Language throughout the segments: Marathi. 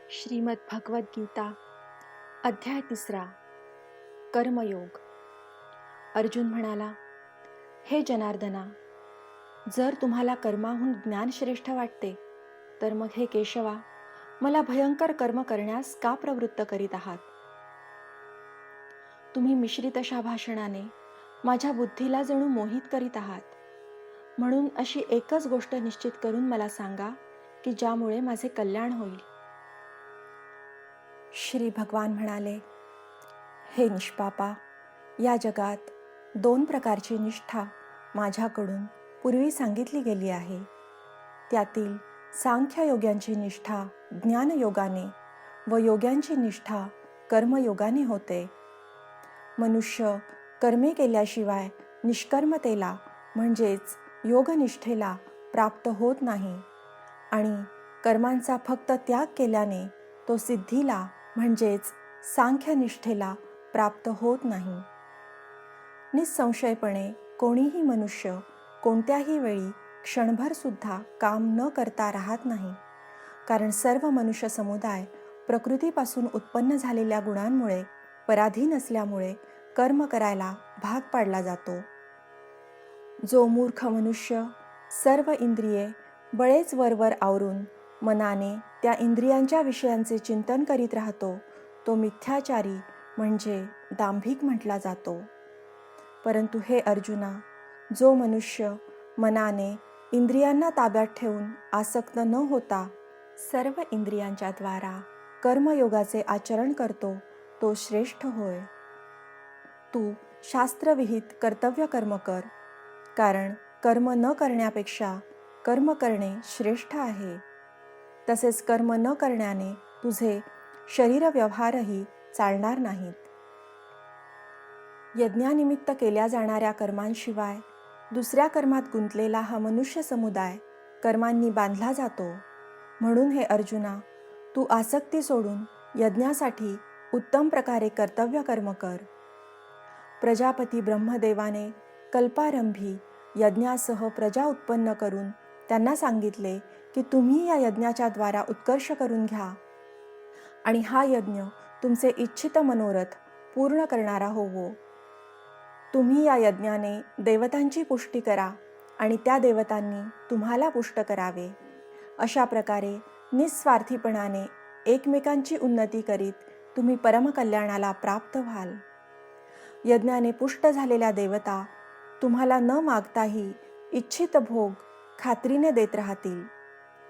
श्रीमद भगवद गीता अध्याय 3 कर्मयोग. अर्जुन म्हणाला, हे जनार्दना, जर तुम्हाला कर्माहून ज्ञान श्रेष्ठ वाटते तर मग हे केशवा, मला भयंकर कर्म करण्यास का प्रवृत्त करीत आहात? तुम्ही मिश्रित अशा भाषणाने माझ्या बुद्धीला जणू मोहित करीत आहात. म्हणून अशी एकच गोष्ट निश्चित करून मला सांगा की ज्यामुळे माझे कल्याण होईल. श्री भगवान म्हणाले, हे निष्पापा, या जगात 2 प्रकारची निष्ठा माझ्याकडून पूर्वी सांगितली गेली आहे. त्यातील सांख्ययोग्यांची निष्ठा ज्ञानयोगाने व योग्यांची निष्ठा कर्मयोगाने होते. मनुष्य कर्मे केल्याशिवाय निष्कर्मतेला म्हणजेच योगनिष्ठेला प्राप्त होत नाही आणि कर्मांचा फक्त त्याग केल्याने तो सिद्धीला म्हणजेच सांख्यनिष्ठेला प्राप्त होत नाही. निसंशयपणे कोणीही मनुष्य कोणत्याही वेळी क्षणभर सुद्धा काम न करता राहत नाही, कारण सर्व मनुष्य समुदाय प्रकृतीपासून उत्पन्न झालेल्या गुणांमुळे पराधीन असल्यामुळे कर्म करायला भाग पाडला जातो. जो मूर्ख मनुष्य सर्व इंद्रिये बळेच वरवर आवरून मनाने त्या इंद्रियांच्या विषयांचे चिंतन करीत राहतो, तो मिथ्याचारी म्हणजे दांभिक म्हटला जातो. परंतु हे अर्जुना, जो मनुष्य मनाने इंद्रियांना ताब्यात ठेवून आसक्त न होता सर्व इंद्रियांच्या द्वारा कर्मयोगाचे आचरण करतो, तो श्रेष्ठ होय. तू शास्त्रविहित कर्तव्य कर्म कर, कारण कर्म न करण्यापेक्षा कर्म करणे श्रेष्ठ आहे. तसेच कर्म न करण्याने तुझे शरीर व्यवहारही चालणार नाहीत. यज्ञानिमित्त केल्या जाणाऱ्या कर्मांशिवाय दुसऱ्या कर्मात गुंतलेला हा मनुष्य समुदाय कर्मांनी बांधला जातो. म्हणून हे अर्जुना, तू आसक्ती सोडून यज्ञासाठी उत्तम प्रकारे कर्तव्य कर्म कर. प्रजापती ब्रह्मदेवाने कल्पारंभी यज्ञासह प्रजा उत्पन्न करून त्यांना सांगितले की तुम्ही या यज्ञाच्या द्वारा उत्कर्ष करून घ्या आणि हा यज्ञ तुमचे इच्छित मनोरथ पूर्ण करणारा होवो. तुम्ही या यज्ञाने देवतांची पुष्टी करा आणि त्या देवतांनी तुम्हाला पुष्ट करावे. अशा प्रकारे निस्वार्थीपणाने एकमेकांची उन्नती करीत तुम्ही परमकल्याणाला प्राप्त व्हाल. यज्ञाने पुष्ट झालेल्या देवता तुम्हाला न मागताही इच्छित भोग खात्रीने देत राहतील.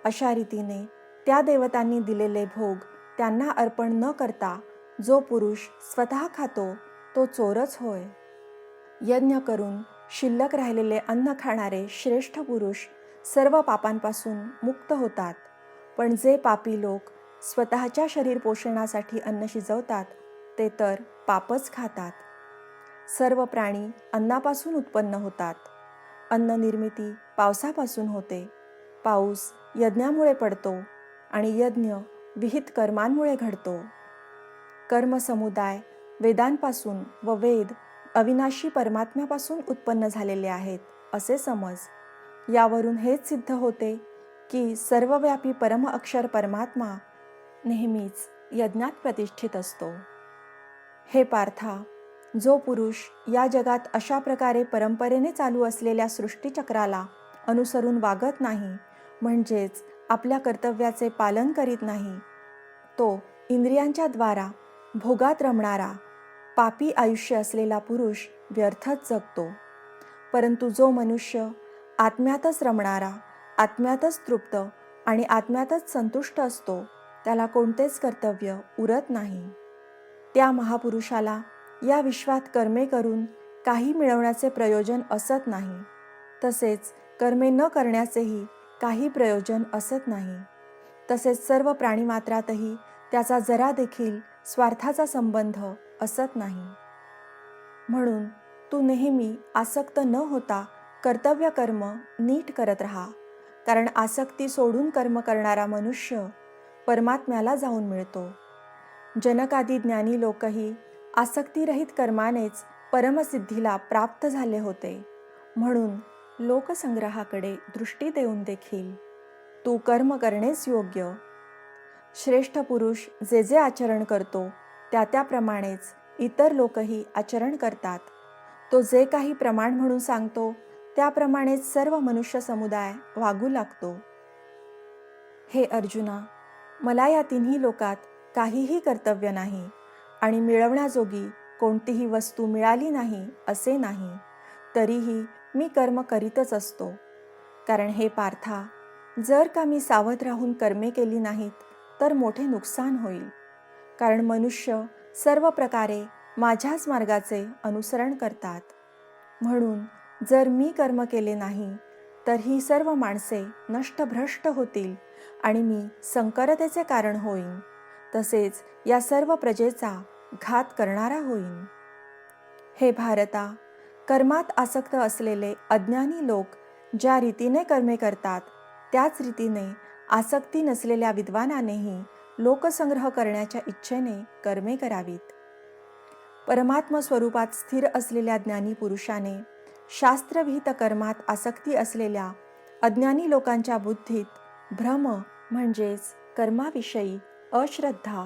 अशा रीतीने त्या देवतांनी दिलेले भोग त्यांना अर्पण न करता जो पुरुष स्वतः खातो तो चोरच होय. यज्ञ करून शिल्लक राहिलेले अन्न खाणारे श्रेष्ठ पुरुष सर्व पापांपासून मुक्त होतात. पण जे पापी लोक स्वतःच्या शरीर पोषणासाठी अन्न शिजवतात ते तर पापच खातात. सर्व प्राणी अन्नापासून उत्पन्न होतात. अन्न निर्मिती पावसापासून होते. पाऊस यज्ञामुळे पडतो आणि यज्ञ विहित कर्मांमुळे घडतो. कर्मसमुदाय वेदांपासून व वेद अविनाशी परमात्म्यापासून उत्पन्न झालेले आहेत असे समज. यावरून हेच सिद्ध होते की सर्वव्यापी परम अक्षर परमात्मा नेहमीच यज्ञात प्रतिष्ठित असतो. हे पार्था, जो पुरुष या जगात अशा प्रकारे परंपरेने चालू असलेल्या सृष्टीचक्राला अनुसरून वागत नाही, म्हणजेच आपल्या कर्तव्याचे पालन करीत नाही, तो इंद्रियांच्या द्वारा भोगात रमणारा पापी आयुष्य असलेला पुरुष व्यर्थच जगतो. परंतु जो मनुष्य आत्म्यातच रमणारा, आत्म्यातच तृप्त आणि आत्म्यातच संतुष्ट असतो, त्याला कोणतेच कर्तव्य उरत नाही. त्या महापुरुषाला या विश्वात कर्मे करून काही मिळवण्याचे प्रयोजन असत नाही. तसेच कर्मे न करण्याचेही काही प्रयोजन असत नाही. तसेच सर्व प्राणीमात्रातही त्याचा जरा देखील स्वार्थाचा संबंध असत नाही. म्हणून तू नेहमी आसक्त न होता कर्तव्य कर्म नीट करत राहा, कारण आसक्ती सोडून कर्म करणारा मनुष्य परमात्म्याला जाऊन मिळतो. जनकादी ज्ञानी लोकही आसक्तीरहित कर्मानेच परमसिद्धीला प्राप्त झाले होते. म्हणून लोकसंग्रहाकडे दृष्टी देऊन देखील तू कर्म करणेच योग्य. श्रेष्ठ पुरुष जे जे आचरण करतो त्याप्रमाणेच इतर लोकही आचरण करतात. तो जे काही प्रमाण म्हणून सांगतो त्याप्रमाणेच सर्व मनुष्य समुदाय वागू लागतो. हे अर्जुना, मला या तिन्ही लोकात काहीही कर्तव्य नाही आणि मिळवण्याजोगी कोणतीही वस्तू मिळाली नाही असे नाही, तरीही मी कर्म करीतच असतो. कारण हे पार्था, जर का मी सावध राहून कर्मे केली नाहीत तर मोठे नुकसान होईल. कारण मनुष्य सर्व प्रकारे माझ्याच मार्गाचे अनुसरण करतात. म्हणून जर मी कर्म केले नाही तर ही सर्व माणसे नष्टभ्रष्ट होतील आणि मी संकरतेचे कारण होईन, तसेच या सर्व प्रजेचा घात करणारा होईन. हे भारता, कर्मात आसक्त असलेले अज्ञानी लोक ज्या रीतीने कर्मे करतात त्याच रीतीने आसक्ती नसलेल्या विद्वानानेही लोकसंग्रह करण्याच्या इच्छेने कर्मे करावीत. परमात्म स्वरूपात स्थिर असलेल्या ज्ञानी पुरुषाने शास्त्रविहित कर्मात आसक्ती असलेल्या अज्ञानी लोकांच्या बुद्धीत भ्रम म्हणजेच कर्माविषयी अश्रद्धा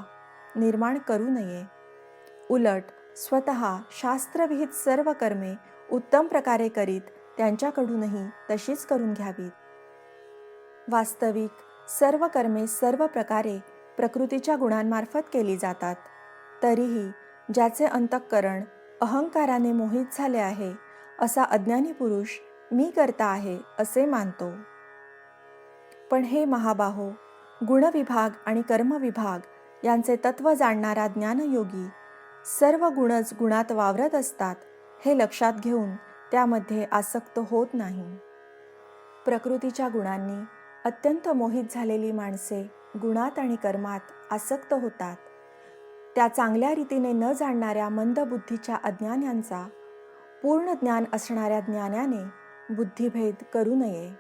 निर्माण करू नये. उलट स्वतः शास्त्रविहित सर्व कर्मे उत्तम प्रकारे करीत त्यांच्याकडूनही तशीच करून घ्यावीत. वास्तविक सर्व कर्मे सर्व प्रकारे प्रकृतीच्या गुणांमार्फत केली जातात. तरीही ज्याचे अंतःकरण अहंकाराने मोहित झाले आहे असा अज्ञानी पुरुष मी करता आहे असे मानतो. पण हे महाबाहो, गुणविभाग आणि कर्मविभाग यांचे तत्व जाणणारा ज्ञानयोगी सर्व गुणच गुणात वावरत असतात हे लक्षात घेऊन त्यामध्ये आसक्त होत नाही. प्रकृतीच्या गुणांनी अत्यंत मोहित झालेली माणसे गुणात आणि कर्मात आसक्त होतात. त्या चांगल्या रीतीने न जाणणाऱ्या मंदबुद्धीच्या अज्ञान्यांचा पूर्ण ज्ञान असणाऱ्या ज्ञानाने बुद्धिभेद करू नये.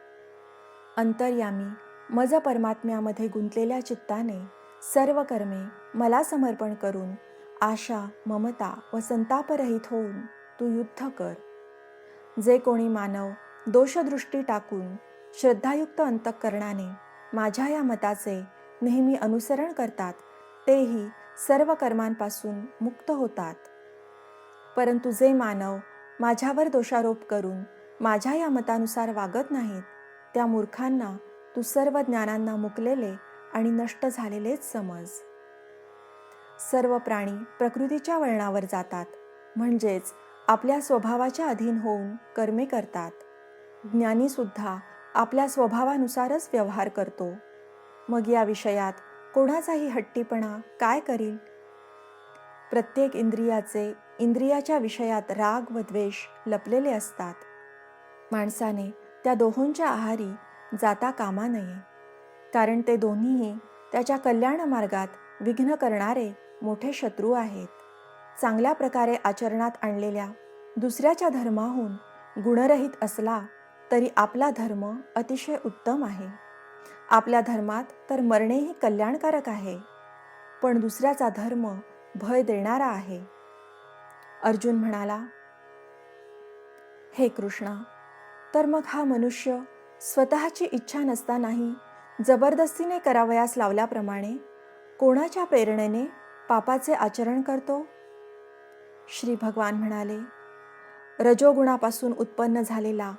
अंतर्यामी मज परमात्म्यामध्ये गुंतलेल्या चित्ताने सर्व कर्मे मला समर्पण करून आशा, ममता व संतापरहित होऊन तू युद्ध कर. जे कोणी मानव दोषदृष्टी टाकून श्रद्धायुक्त अंतःकरणाने माझ्या या मताचे नेहमी अनुसरण करतात तेही सर्व कर्मांपासून मुक्त होतात. परंतु जे मानव माझ्यावर दोषारोप करून माझ्या या मतानुसार वागत नाहीत त्या मूर्खांना तू सर्व ज्ञानांना मुकलेले आणि नष्ट झालेलेच समज. सर्व प्राणी प्रकृतीच्या वळणावर जातात, म्हणजेच आपल्या स्वभावाच्या अधीन होऊन कर्मे करतात. ज्ञानी सुद्धा आपल्या स्वभावानुसारच व्यवहार करतो. मग या विषयात कोणाचाही हट्टीपणा काय करील? प्रत्येक इंद्रियाचे इंद्रियाच्या विषयात राग व द्वेष लपलेले असतात. माणसाने त्या दोहोंच्या आहारी जाता कामा नये, कारण ते दोन्हीही त्याच्या कल्याण मार्गात विघ्न करणारे मोठे शत्रू आहेत. चांगल्या प्रकारे आचरणात आणलेल्या दुसऱ्याच्या धर्माहून गुणरहित असला तरी आपला धर्म अतिशय उत्तम आहे. आपल्या धर्मात तर मरणेही कल्याणकारक आहे, पण दुसऱ्याचा धर्म भय देणारा आहे. अर्जुन म्हणाला, हे कृष्णा, तर मग हा मनुष्य स्वतःची इच्छा नसतानाही जबरदस्तीने करावयास लावल्याप्रमाणे कोणाच्या प्रेरणेने पापाचे आचरण करतो? श्री भगवान म्हणाले, रजोगुणापासून उत्पन्न झालेला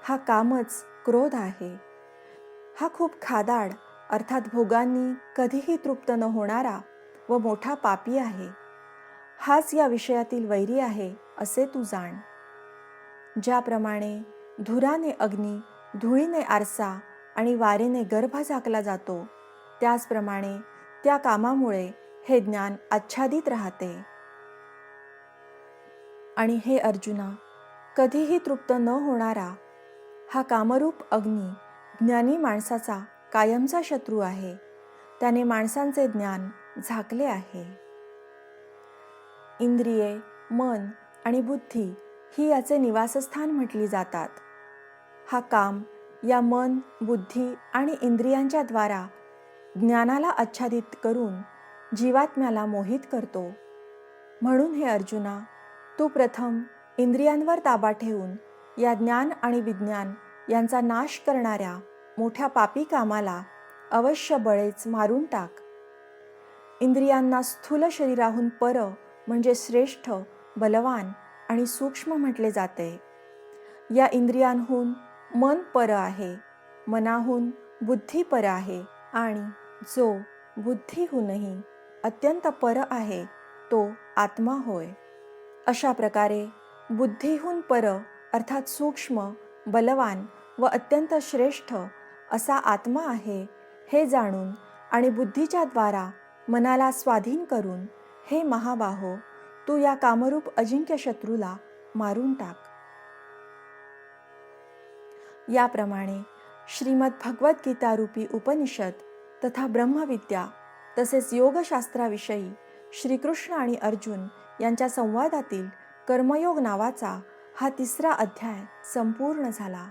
हा कामच क्रोध आहे. हा खूप खादाड अर्थात भोगांनी कधीही तृप्त न होणारा व मोठा पापी आहे. हाच या विषयातील वैरी आहे असे तू जाण. ज्याप्रमाणे धुराने अग्नी, धुळीने आरसा आणि वारेने गर्भ झाकला जातो, त्याचप्रमाणे त्या कामामुळे हे ज्ञान आच्छादित राहते. आणि हे अर्जुना, कधीही तृप्त न होणारा हा कामरूप अग्नी ज्ञानी माणसाचा कायमचा शत्रू आहे. त्याने माणसांचे ज्ञान झाकले आहे. इंद्रिये, मन आणि बुद्धी ही याचे निवासस्थान म्हटली जातात. हा काम या मन, बुद्धी आणि इंद्रियांच्या द्वारा ज्ञानाला आच्छादित करून जीवात्म्याला मोहित करतो. म्हणून हे अर्जुना, तू प्रथम इंद्रियांवर ताबा ठेवून या ज्ञान आणि विज्ञान यांचा नाश करणाऱ्या मोठ्या पापी कामाला अवश्य बळेच मारून टाक. इंद्रियांना स्थूल शरीराहून पर म्हणजे श्रेष्ठ, बलवान आणि सूक्ष्म म्हटले जाते. या इंद्रियांहून मन पर आहे, मनाहून बुद्धी पर आहे आणि जो बुद्धीहूनही अत्यंत पर आहे तो आत्मा होय. अशा प्रकारे बुद्धीहून पर अर्थात सूक्ष्म, बलवान व अत्यंत श्रेष्ठ असा आत्मा आहे हे जाणून आणि बुद्धीच्या द्वारा मनाला स्वाधीन करून हे महाबाहो, तू या कामरूप अजिंक्य शत्रूला मारून टाक. याप्रमाणे श्रीमद भगवद्गीता रूपी उपनिषद तथा ब्रह्मविद्या तसेच योगशास्त्राविषयी श्रीकृष्ण आणि अर्जुन यांच्या संवादातील कर्मयोग नावाचा हा 3रा अध्याय संपूर्ण झाला.